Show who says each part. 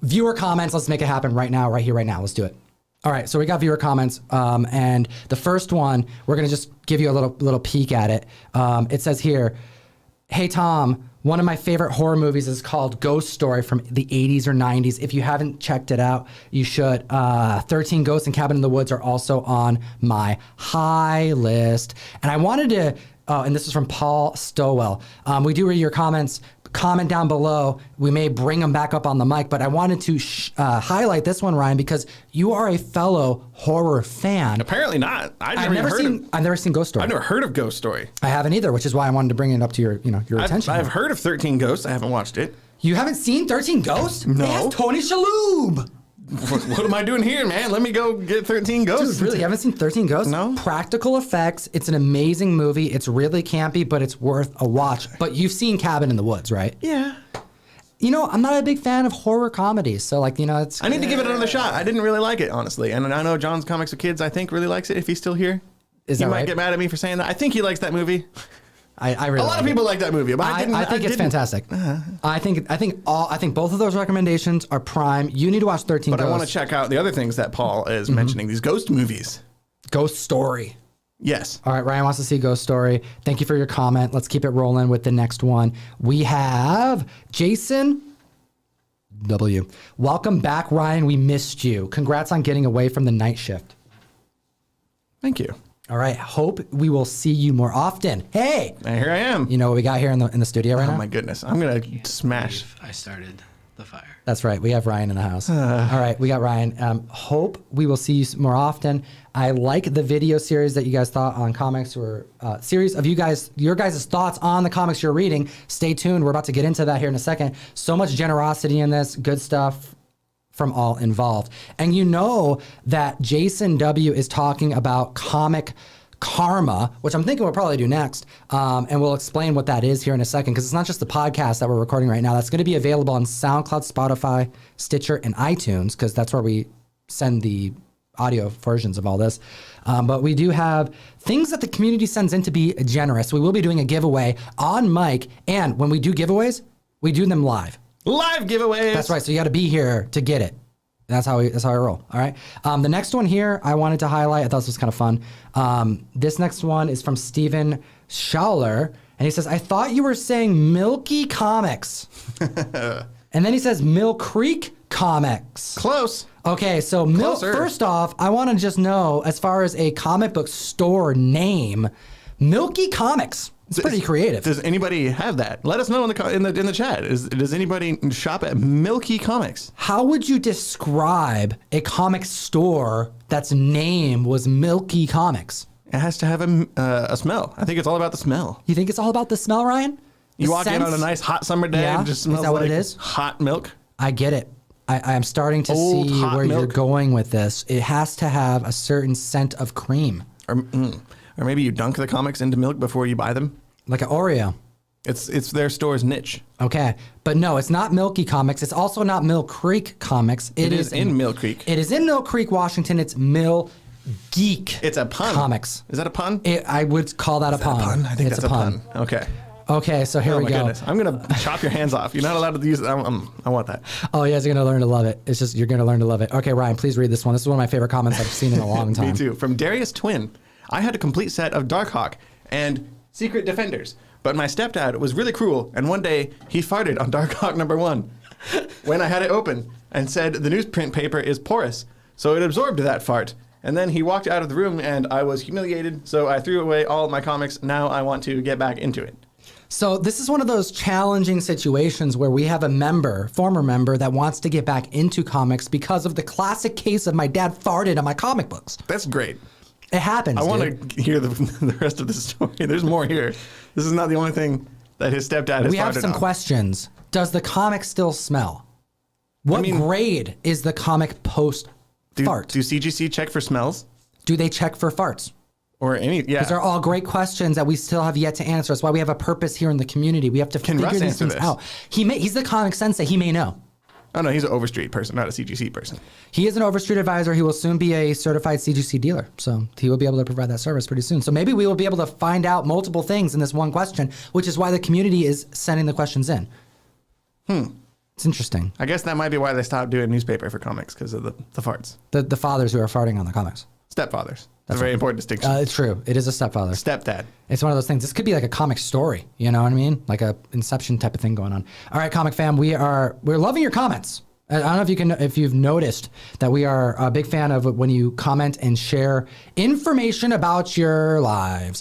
Speaker 1: viewer comments. Let's make it happen right now, right here, right now. Let's do it. All right, so we got viewer comments, and the first one, we're gonna just give you a little peek at it. It says here, "Hey Tom, one of my favorite horror movies is called Ghost Story from the 80s or 90s. If you haven't checked it out, you should. 13 Ghosts and Cabin in the Woods are also on my high list." And I wanted to, and this is from Paul Stowell. We do read your comments. Comment down below. We may bring them back up on the mic, but I wanted to highlight this one, Ryan, because you are a fellow horror fan.
Speaker 2: Apparently not.
Speaker 1: I've never seen Ghost Story.
Speaker 2: I've never heard of Ghost Story.
Speaker 1: I haven't either, which is why I wanted to bring it up to your attention.
Speaker 2: I've heard of 13 Ghosts. I haven't watched it.
Speaker 1: You haven't seen 13 Ghosts?
Speaker 2: No.
Speaker 1: It has Tony Shalhoub.
Speaker 2: What am I doing here, man? Let me go get 13 Ghosts.
Speaker 1: Dude, really? You haven't seen 13 Ghosts?
Speaker 2: No.
Speaker 1: Practical effects. It's an amazing movie. It's really campy, but it's worth a watch. But you've seen Cabin in the Woods, right?
Speaker 2: Yeah.
Speaker 1: You know, I'm not a big fan of horror comedies, so it's...
Speaker 2: I need to give it another shot. I didn't really like it, honestly. And I know John's Comics with Kids, I think, really likes it if he's still here.
Speaker 1: Is that right?
Speaker 2: He might get mad at me for saying that. I think he likes that movie.
Speaker 1: I really
Speaker 2: a lot of people like that movie, but
Speaker 1: I think it's fantastic. I think both of those recommendations are prime. You need to watch 13 Ghosts.
Speaker 2: But I want to check out the other things that Paul is mentioning, these ghost movies.
Speaker 1: Ghost Story.
Speaker 2: Yes.
Speaker 1: All right, Ryan wants to see Ghost Story. Thank you for your comment. Let's keep it rolling with the next one. We have Jason W. Welcome back, Ryan. We missed you. Congrats on getting away from the night shift.
Speaker 2: Thank you.
Speaker 1: All right. Hope we will see you more often. Hey.
Speaker 2: And here I am.
Speaker 1: You know what we got here in the studio right now?
Speaker 2: Oh my goodness. I'm going to smash.
Speaker 3: I started the fire.
Speaker 1: That's right. We have Ryan in the house. All right. We got Ryan. Hope we will see you more often. I like the video series that you guys thought on comics, or series of your guys' thoughts on the comics you're reading. Stay tuned. We're about to get into that here in a second. So much generosity in this. Good stuff from all involved. And you know that Jason W. is talking about comic karma, which I'm thinking we'll probably do next. And we'll explain what that is here in a second, because it's not just the podcast that we're recording right now. That's going to be available on SoundCloud, Spotify, Stitcher, and iTunes, because that's where we send the audio versions of all this. But we do have things that the community sends in to be generous. We will be doing a giveaway on mic. And when we do giveaways, we do them live.
Speaker 2: Live giveaways.
Speaker 1: That's right. So you got to be here to get it. That's how I roll. All right. The next one here I wanted to highlight. I thought this was kind of fun. This next one is from Steven Schaller, and he says, "I thought you were saying Milky Comics," and then he says Mill Creek Comics.
Speaker 2: Close.
Speaker 1: Okay, so first off, I want to just know, as far as a comic book store name, Milky Comics. It's pretty creative.
Speaker 2: Does anybody have that? Let us know in the chat. Does anybody shop at Milky Comics?
Speaker 1: How would you describe a comic store that's name was Milky Comics?
Speaker 2: It has to have a smell. I think it's all about the smell.
Speaker 1: You think it's all about the smell, Ryan?
Speaker 2: You walk in on a nice hot summer day, and it just smells like
Speaker 1: it is?
Speaker 2: Hot milk.
Speaker 1: I get it. I am starting to see where you're going with this. It has to have a certain scent of cream.
Speaker 2: Or maybe you dunk the comics into milk before you buy them.
Speaker 1: Like an Oreo.
Speaker 2: It's their store's niche.
Speaker 1: Okay. But no, it's not Milky Comics. It's also not Mill Creek Comics.
Speaker 2: It is in Mill Creek.
Speaker 1: It is in Mill Creek, Washington. It's Mill Geek.
Speaker 2: It's a pun.
Speaker 1: Comics.
Speaker 2: Is that a pun?
Speaker 1: I would call that a pun.
Speaker 2: I think that's a pun. Okay.
Speaker 1: Okay, so here we go.
Speaker 2: Goodness. I'm going to chop your hands off. You're not allowed to use it. I want that.
Speaker 1: Oh, you guys are going to learn to love it. It's just, you're going to learn to love it. Okay, Ryan, please read this one. This is one of my favorite comments I've seen in a long time.
Speaker 2: Me too. From Darius Twin. I had a complete set of Darkhawk and Secret Defenders, but my stepdad was really cruel, and one day he farted on Darkhawk #1 when I had it open and said the newsprint paper is porous, so it absorbed that fart. And then he walked out of the room, and I was humiliated, so I threw away all my comics. Now I want to get back into it.
Speaker 1: So this is one of those challenging situations where we have a former member, that wants to get back into comics because of the classic case of my dad farted on my comic books.
Speaker 2: That's great.
Speaker 1: It happens,
Speaker 2: I want to hear the rest of the story. There's more here. This is not the only thing that his stepdad has farted on.
Speaker 1: We have some questions. Does the comic still smell? What grade is the comic post fart?
Speaker 2: Do CGC check for smells?
Speaker 1: Do they check for farts?
Speaker 2: Or any, yeah.
Speaker 1: These are all great questions that we still have yet to answer. That's why we have a purpose here in the community. We have to figure these things out. He's the comic sensei. He may know.
Speaker 2: Oh, no, he's an Overstreet person, not a CGC person.
Speaker 1: He is an Overstreet advisor. He will soon be a certified CGC dealer. So he will be able to provide that service pretty soon. So maybe we will be able to find out multiple things in this one question, which is why the community is sending the questions in. It's interesting.
Speaker 2: I guess that might be why they stopped doing newspaper for comics, because of the farts.
Speaker 1: The fathers who are farting on the comics.
Speaker 2: Stepfathers. That's a very important distinction.
Speaker 1: It's true. It is a stepfather.
Speaker 2: Stepdad.
Speaker 1: It's one of those things. This could be like a comic story. You know what I mean? Like a Inception type of thing going on. All right, comic fam, we're loving your comments. I don't know if you've noticed that we are a big fan of when you comment and share information about your lives.